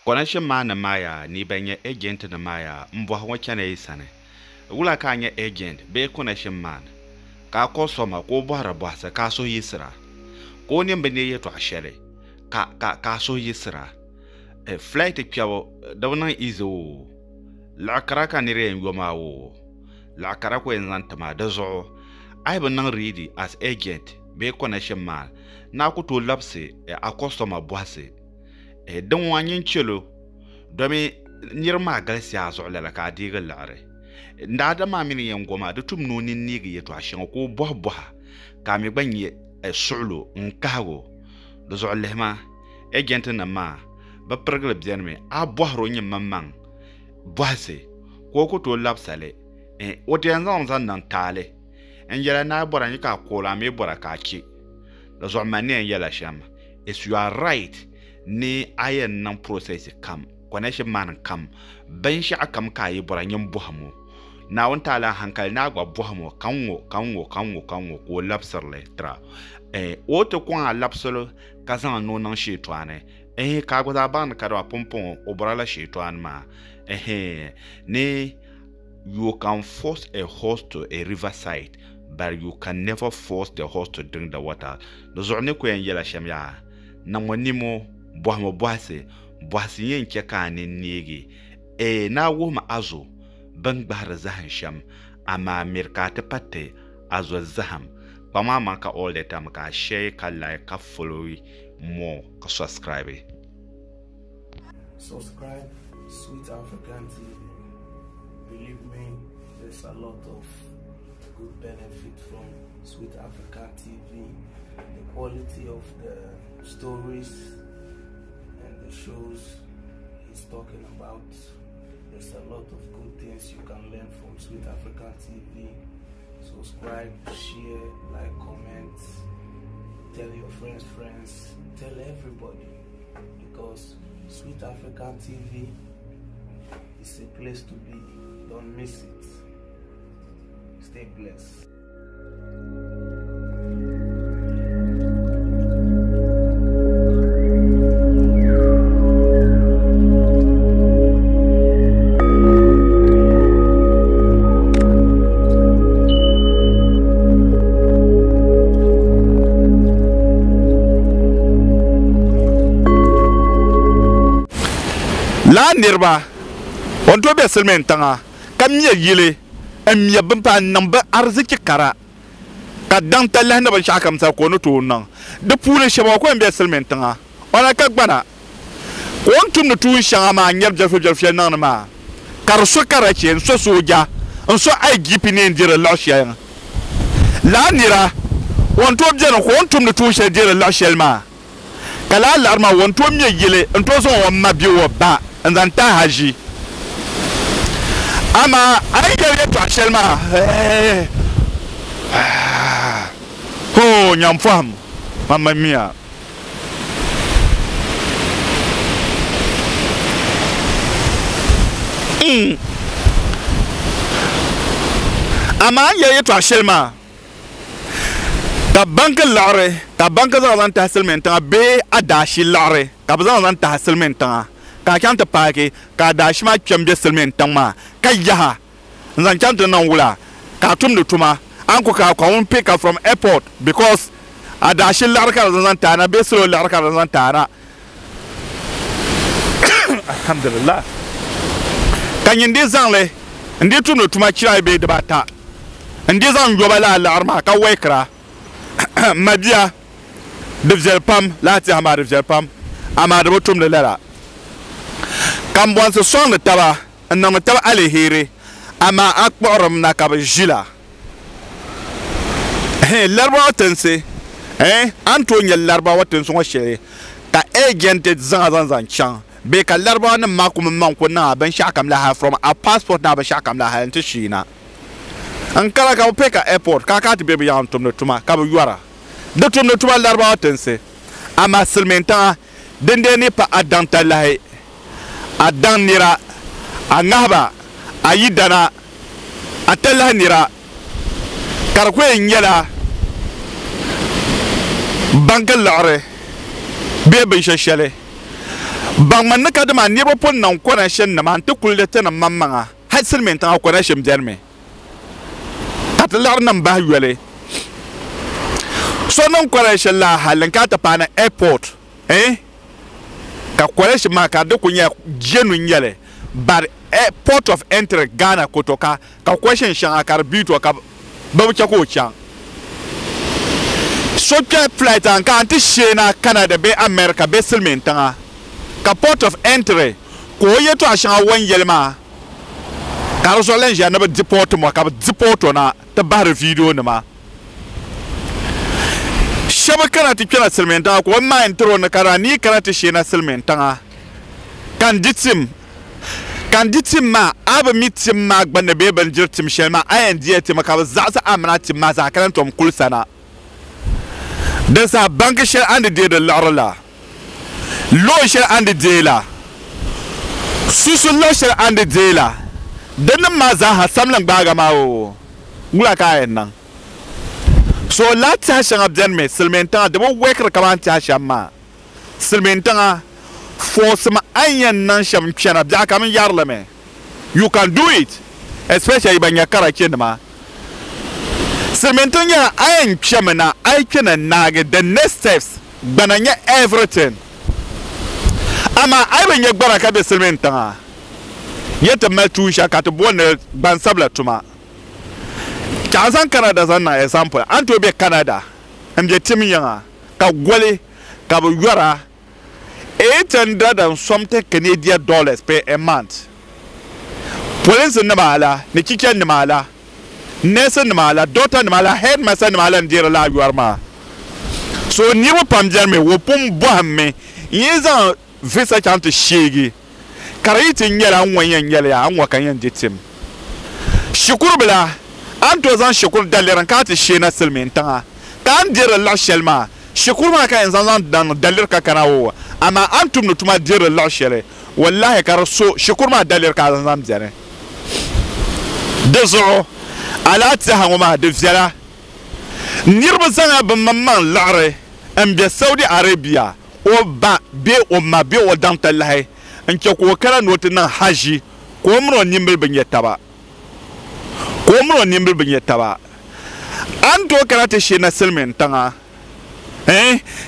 connection man na maya ni benye agent na maya mbwa wachana isane wula ka anya agent be connection man ka ko soma ko bohara bohsa ka so yisra ko ne mbene yeto ashere ka so yisra flight piawo dawna izo la karaka ni re ngoma wo la karako enzantama dazo ai ban ready as agent be connection man na ko to lapse a customer bohse don wanyin chelo domi nirma galsi azo la ka diga lare nda da ma mini yan goma da tum no nin nigi yeto ashin ko bohbo ka mi banye sulo nkago do zo lehma agent na ma ba pergle bien me a bohro nyi mamman bohse ko to lapsale o de zan nan tale en yala na bora ni ka kola me bora ka chi do zo mane yala sham if you are right ni ayen nan process kam connection man kam ban shi akam kai buranyin buhamu na wanta la hankal na gwa buhamu kanwo ko lapsarle tra woto ko a lapsolo kazan no nan shi twane ka gwa ban ka do pompon obrala shi twan ma ni you can force a horse to a riverside but you can never force the horse to drink the water do zorne ko en yela shamya na monimo bohamo bohase yen keka ni nigi na wo ma azo ban gbahar zahan sham ama mirka ta patte azo zaham pama man ka all the time ka share ka like ka follow more ka subscribe Sweet African TV. Believe me, there's a lot of good benefit from Sweet African TV. The quality of the stories the shows he's talking about, there's a lot of good things you can learn from Sweet African TV. Subscribe, share, like, comment, tell your friends, tell everybody, because Sweet African TV is a place to be. Don't miss it. Stay blessed. La nirba on to be selmen tanga kam ye yile am ya bampa namba arziki kara ka dan talla na ban shakam sa ko no to nan de pule shaba ko be selmen tanga ona ka gbana on tum no tu shanga ma nyar jarfo nan ma kar so kara chen so soja on so ai gipi ne ndire lashia la nira on to be no ko on tum no tu she ndire lashia ma kala larma on to me yile on to so on ma bi wo ba nzanta haji ama ayi to ashelma ho nyamfam mama mia ama ayi to ashelma ta bank lare ta bank za zanta haselmenta be adashi lare ka za zanta haselmenta ka kanta pake ka dashi ma kyambe selmen tangma ka yaha nzan kanta nan wula ka tum de tuma an ko ka won pick up from airport because adashi larka zan tana be solo larka zan tana alhamdulillah kan yinde zanle ndi tum de tuma kira be de bata ndi zan yobala alarma ka wekra madia de vjelpam lati amare vjelpam amade botum de lara Kambwan se son le taba nan taba alehiri ama akporum na ka jila larba watense antonya larba watense ngo shere ka agent zan chan be ka larba na makum man ko na ban shakam la ha from a passport na ban shakam la ha nti shina an kala ka peka airport ka ka tibe ya antum no tuma ka yuara de tum no tuma larba watense ama silmenta dende ni pa adanta lahi adan nira angaba ayidana atella nira karkwe nyela bangal lare bebe shashale bang man ka de man ne pon nan connection na man to kulde tan mamma ha silmen tan connection derme tat lar nan ba yele so non connection la halen ka ta pana airport ka connection ma ka de kunya jenu nyele bar port of entry Ghana kotoka ka question shan akar bito ka babu chako chan so ke flight an ka anti shena Canada be America be silmen tan ka port of entry ko yeto ashan wan yelma ka so len ja na be deport mo ka deport na ta bar video na ma shaba kana ti kira silmen tan ko ma intro na kara ni kana ti shena silmen tan kan ditim ma aba mitim ma gbanna be ban jirtim shelma ayan diye ti maka za sa amana tim ma za kan tom kulsana da sa bank shel and de la lo shel and de la susu lo shel and de la dan ma za ha samlan baga ma o ngula kayan nan so la ta shan abdan me silmentan da bo wekra kaman ta shamma silmentan force ma ayan nan sham chana da kaman yarlame you can do it especially banya kara kinma silmentan ya ayan chamana I can nage the next steps bananya everything ama ay banya baraka be silmentan yeta matu shaka to bonne ban sabla tuma Kazan Canada zana example anto be Canada mje timi yanga ka gwale ka bu yara 800 and something Canadian dollars per a month police na mala ne kiken na mala nurse na mala doctor na mala headmaster na mala ndira la yuarma so ni wo pamjar me wo pum bohamme yeza visa chante shigi kariti nyela anwanyan nyela ya anwa kan yan jitim shukuru bila anto zan shukuru daliran ka ta shena silmen tanga kan dira la shelma shukuru ma ka zan dan dalir ka kana wo ama antum no tuma dira la shele wallahi kar so shukuru ma dalir ka zan jare dezo ala ta hangoma de fiara nirba zanga ban mamman lare ambe Saudi Arabia o ba be o ma be o dan tallahi anke ko kala notin nan haji ko mro nimbil bin yetaba ko mro nimbil bin yetaba an to karate shi na silmen tanga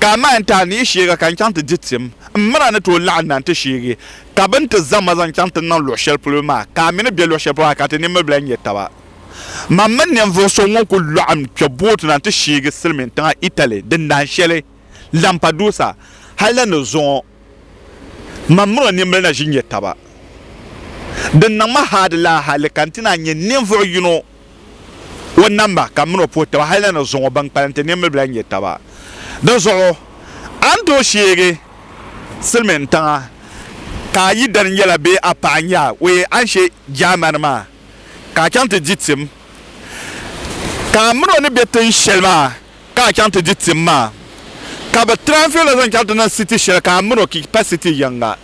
ka ma anta ni shi ga kan kanta jitim mara na to la'an ta shi ka banta zama zan kanta nan lo shel pluma ka min be lo shel pluma ka ta nimbil bin yetaba mamman ne vo so won ko la'an ke bot na ta shi ga silmen tanga Italy din nan shele Lampedusa hala no zon mamro nimbil na shin yetaba den na mahadla halikantina nye never you know one number kamro pota hala na zon bank palante nimbil blan yetaba do zo ando shege silmen tanga ka yi dan yela be apanya we anshe jaman ma ka chante jitim kamro ne beten shelma ka chante jitim ma ka ba transfer la zan chante na city shel kamro ki capacity yanga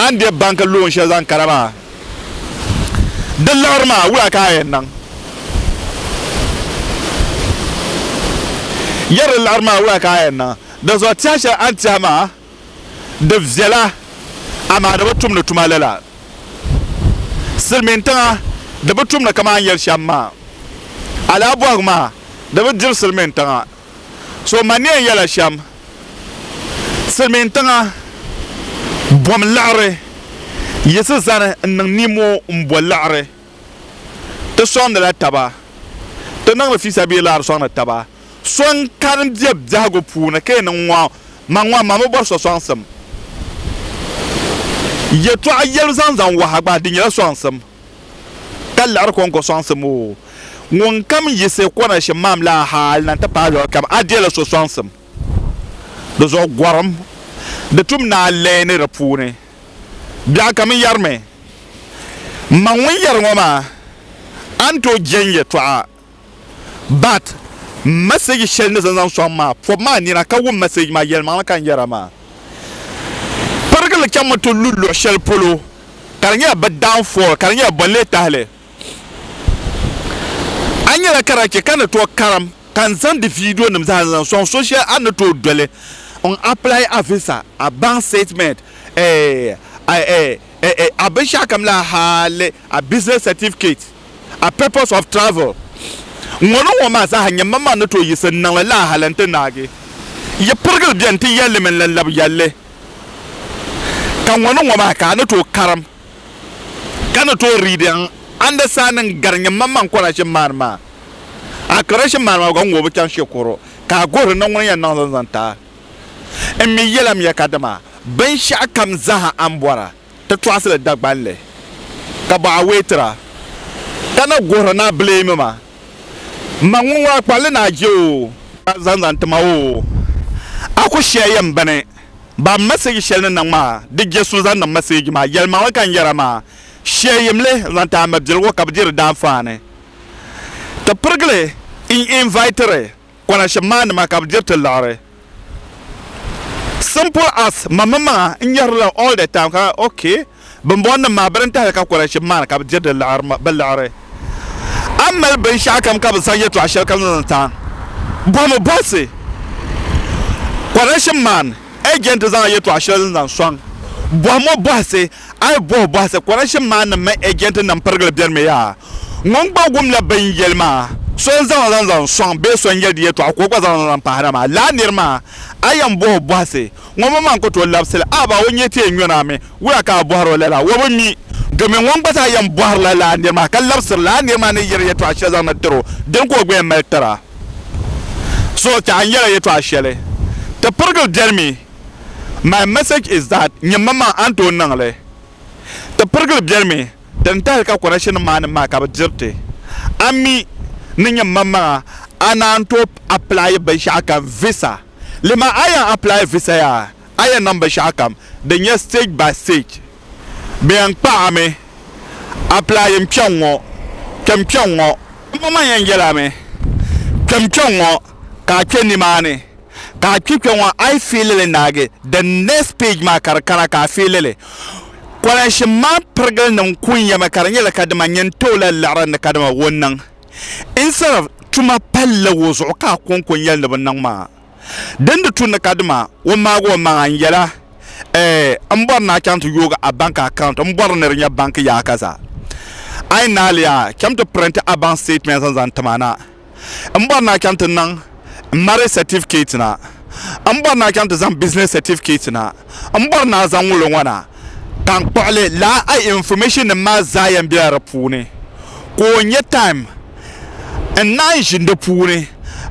ande bank loan shazan karama dollar ma wa kayen nan yar larma wa kayen nan da zo tashi an tama da vzela ama da batum na tumalala silmenta da batum na kaman yar shamma ala buwa ma da bajir silmenta so maniyan yala sham silmenta bom lare yesa zana nang nimo mbo lare te son de la taba te nang le fils abi lar son de taba son kan diab jago puna ke nang wa mangwa mamo bor so son sam ye to ayel zan wa hagba dinya son sam kal lar kon ko son sam o ngon kam yese ko na she mam la hal nan ta pa kam adela so son sam do zo gwaram de tum na lene rapune bia kam yarme manwi yarngoma anto jenye twa but message shel ne zan so ma for ma ni na ka wo message ma yel ma kan yarama pargal kam to lullo shel polo karnya ba down for karnya balle tahle anya la karake kana to karam kan zan de video nim zan so social an to dole on apply a visa a bank statement a bishakam la hale a business certificate a purpose of travel ngono wo ma za hanya mama no to yisen nan la halante nage ye purgal bianti yalle men lallab yalle kan wono wo ma ka no to karam kan to reading understanding garnya mama ko rashin marma a karashin marma gon wo kan shekoro ka gor nan wani yan nan zanta en mi yelam ya kadama ban sha kam zaha ambwara ta twasle dagbanle ka ba wetra kana gor na blame ma manwa kwale na jo zanzantama o ako sheyem bane ba message shel nan ma dige su zan nan message ma yelma wa kan yara ma sheyem le zanta ma bil wo kabdir dan fane ta pergle in invitere kwana shaman ma kabdir te lare simple as mama in yarla all the time ka okay bon ma baranta ka kwana shaman kabdir de lare ma balare amal ben shakam ka basaye to ashar kan tan bomo bosse correction man agent zan ye to ashar zan swang bomo bosse ai bo bosse correction man me agent nan pergal biar me ya ngong ba gum la ben yelma so zan swang be so ngel ye to akoko zan pahara ma la nirma ayam bo bosse ngoma man ko to labsel aba wonye te nyona me wura ka boharo lela wo mi domin wan bata yan buhar la ne ma kallab sir la ne ma ne yere to ashe zan dero den ko gbe meltara so ta an yere to ashele the pergal tell me my message is that nyamama anto nangle the pergal tell me dan ta ka connection man ma ka jirte ami ni nyamama ananto apply ba shaka visa lima aya apply visa ya aya number shakam the next stage by stage bien pa me apply mchongo kemchongo mama yengela me kemchongo ka cheni mane ka chipchongo I feel le nage the next page ma karkara ka feel le kwala shi ma pergal nan kunya makaranya la kadama nyento la laran da kadama wonnan instead of tuma palla wozo ka konkon yal da bannan ma dan da tun kadama won go ma yala ambor na account yoga a bank account ambor na rinya bank ya kaza ai nalia kam to print a bank statement zan tamana ambor na account nan marriage certificate na ambor na account zan business certificate na ambor na zan wulo wana kan kwale la ai information ma zayan biya rapune ko nye time en nan jinde pune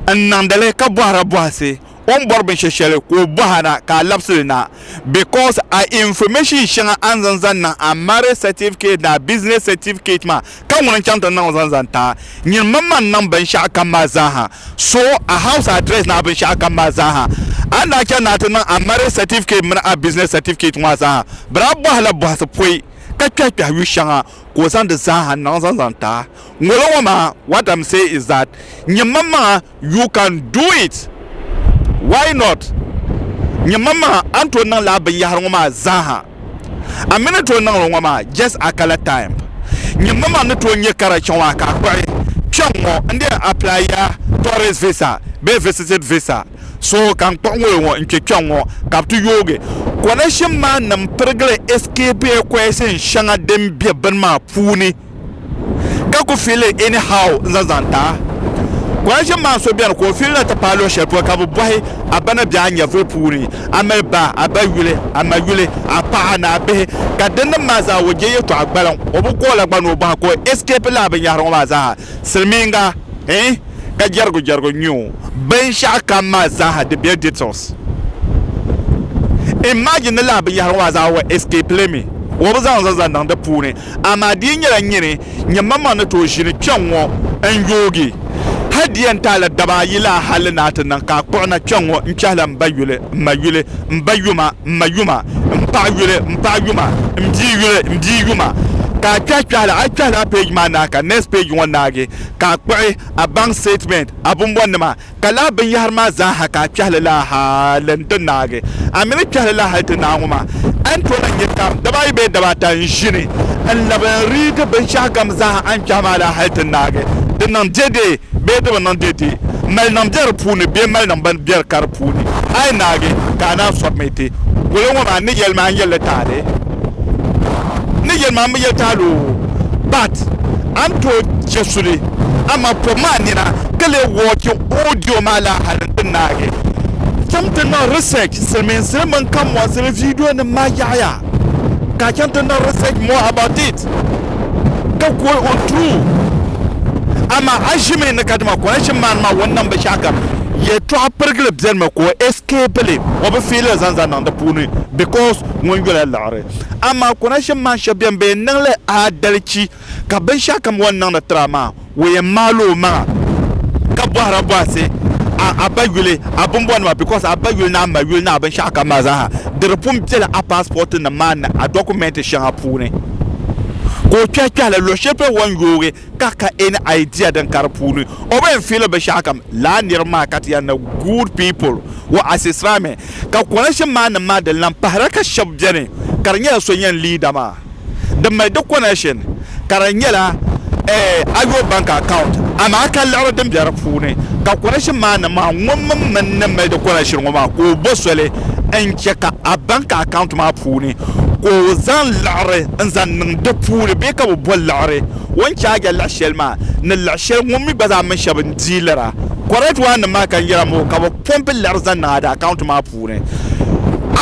en nan dale ka boara boase on borben sheshele ko bohana ka lapsina because information shanga anzanzan na a marriage certificate na business certificate ma kan won chanta na zanzanta nyin mamman nan ban sha kan mazaha so a house address na ban sha kan mazaha ana kya na tan a marriage certificate mun a business certificate mazaha bra bohala bohasa poi ka kya wi shanga ko san da zaha na zanzanta ngolo ma what I'm saying is that nyin mamma you can do it. Why not? Nyamama anto nan la ba yar ngoma zaha. Amene to nan ngoma just akala time. Nyamama no to nye kara chonwa ka kware. Chonwo ndi apply ya tourist visa, be visited visa. So kan tonwo won nke chonwo kaptu yoge. Connection man nam pergle escape question shanga dem bia banma puni. Ka ko feel anyhow zazanta. Question man so bien ko feel ta palo shepo ka bo boy abana bia nya vepuri amelba abayule amayule apa na be ka den maza woje yeto agbalan obuko la gba no ba ko escape la be yaro maza silminga ka jargo nyu ben shaka maza de be details imagine la be yaro maza wa escape lemi wo bazan zan dan da puni amadi nyira nyire nyamama no to shiri twanwo enjogi hadiyan tala daba yila halina tan ka kona chongo nchala mbayule mayule mbayuma mpayule mjiyuma ka chala page manaka next page wanage ka kwai a bank statement abun wonma kala bin yar ma za haka chala la halan tunage amina chala la halta nguma an to nan yata daba be daba tan shine an labari da bin shagam za an kama la halta nage dinnan dede be da nan dede mal nam jar puni be mal nam ban biar kar puni ai nage kana submete wala ma ni yel ma yel tale ni yel ma yel talo but anto jesuli ama pomanina kale woki audio mala halin nage something no research selmen selman kam was the video na mayaya ka can't no research more about it ka ko on true ama ajime na kadma ko rashin man ma wannan ba shaka ye to pergle bzen ko escape le o be feel zanzan nan da puni because when you lare ama ko rashin man shabian be nan le adalci ka ban shaka wannan na trama we malo ma ka bara base abayule abumbwan ma because abayule na mayule na ban shaka maza the repum tell a passport na man a document shan puni ko kyakya la lo shepe wan yoge kaka any idea dan karpunu o ben feel be shakam la nirma katiya na good people wa asisrame ka connection man ma da lam pahraka shabjane karnya so yan leader ma da mai da connection karnya la ayo bank account ama ka la dem jar fune ka connection man ma ngom man na mai da connection ma ko bosole en cheka a bank account ma fune ko zan lare zan nan da pure be ka bol lare wancha ga la shelma na la shel mummi baza man shabin dilera correct one ma kan yira mo ka pompe lar zan na da account ma pure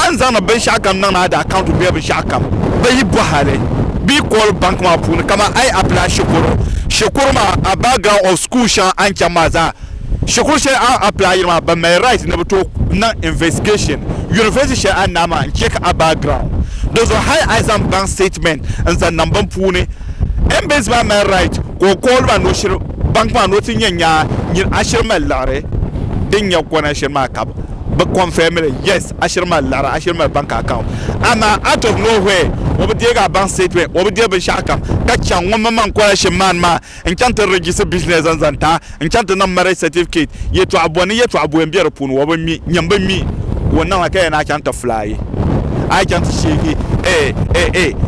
an zan ban shakam nan na da account be ban shakam bai buhare bi call bank ma pure kama ai apply shukuru ma a background of school shan an chamaza shukuru she an apply ma ba my right na to na investigation university she an na ma check a background. Those are high eyes and bank statement and the number pune. Embase by my right, go call my no bank man nothing nya ashirma lare. Then your connection mark up. But confirm yes, ashirma lara, ashirma bank account. And out of nowhere, over the bank statement, over the Bishaka, catch a woman question man, and can't register business and zanta, and can't number certificate, yet to abone yet to abuembia pun over me, nyamba me, when now I can't fly. I can't see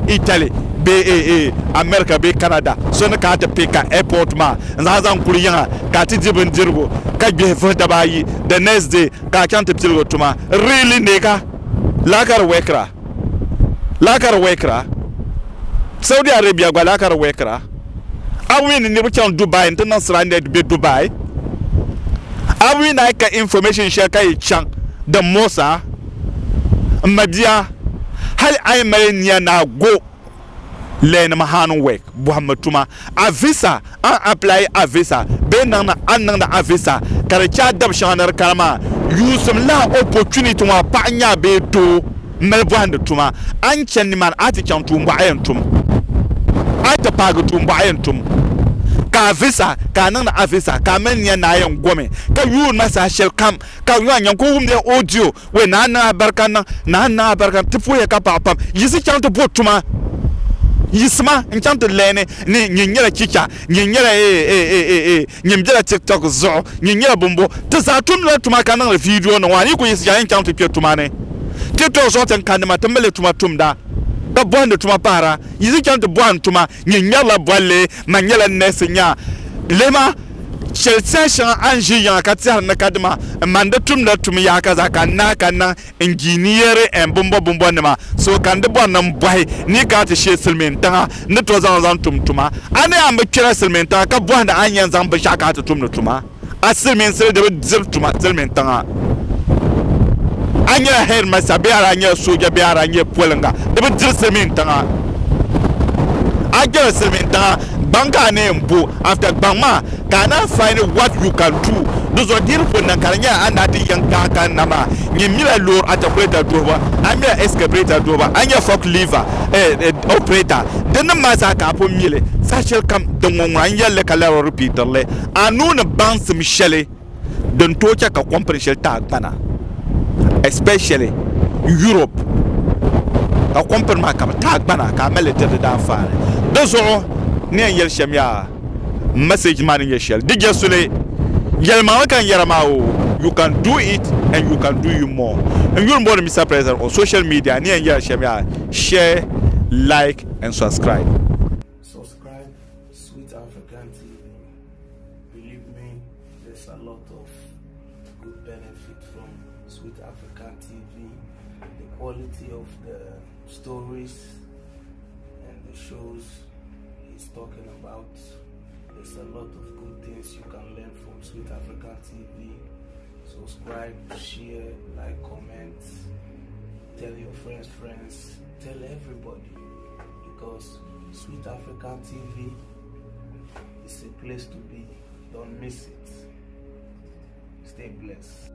Italy, America, Canada, so na kata pika airport ma, Zazan Kuriya, Kati Jibundirgo, Kaji Fotabai, the next day, Kakant Tuma, really nigga, Lakar Wekra, Saudi Arabia, Lakar Wekra. I win in Dubai, international landed be Dubai. I win like information share Chang, the Mosa. Madia hal ay mare na go len mahanu work Muhammad Tuma a visa an apply a visa be nan an a visa kare cha dab shanar karama yusum la opportunity wa panya be to melband Tuma an chen man ati chan tumba ayen tum ata pago tumba ayen tum ka visa ka nan a visa ka men na ayen gome ka yu masa shel kam ka yu an ko wumde audio we na barkan na barkan tipu ya ka pam yisi chan to botuma yisma chan to lene ni nyinyela chicha nyinyela nyimjela TikTok zo nyinyela bombo to za tum la tuma ka nan video no wani ko yisi chan to tuma ne TikTok zo tan kan ma tambele tuma tumda da bonde tuma para yisi chan to bon tuma nyinyela bolle manyela nesinya lema session anji ya katia na kadma mandatum na tum ya kaza kana engineer en bombo nema so kan de bon nam boy ni ka ta she silmenta ne to zan tumtuma ane am kira silmenta ka bon da anyan zan ba shaka ta tumtuma asilmin sir da zir tuma silmenta anya her masabe ara anya soja be ara anya polenga da zir silmenta agera silmenta banka ne mbo after bangma kana find what you can do those are deal for nakaranya anati yanka kan nama nyimira lor operator doba amira excavator doba anya fork lever operator den masa ka po mile sachel kam dongon yalle kala repeater le anuna bounce michele don tocha ka compression ta bana especially Europe ka compare ma ka ta bana ka mele da fare those are ni yel shamya message man yeshel DJ Sule yelma kan yaramao you can do it and you can do you more and you're more Mr. President on social media ni yel shamya share like and subscribe Sweet African TV. Believe me, there's a lot of stories and the shows he's talking about. There's a lot of good things you can learn from Sweet African TV. Subscribe, share, like, comment, tell your friends, tell everybody, because Sweet African TV is a place to be. Don't miss it. Stay blessed.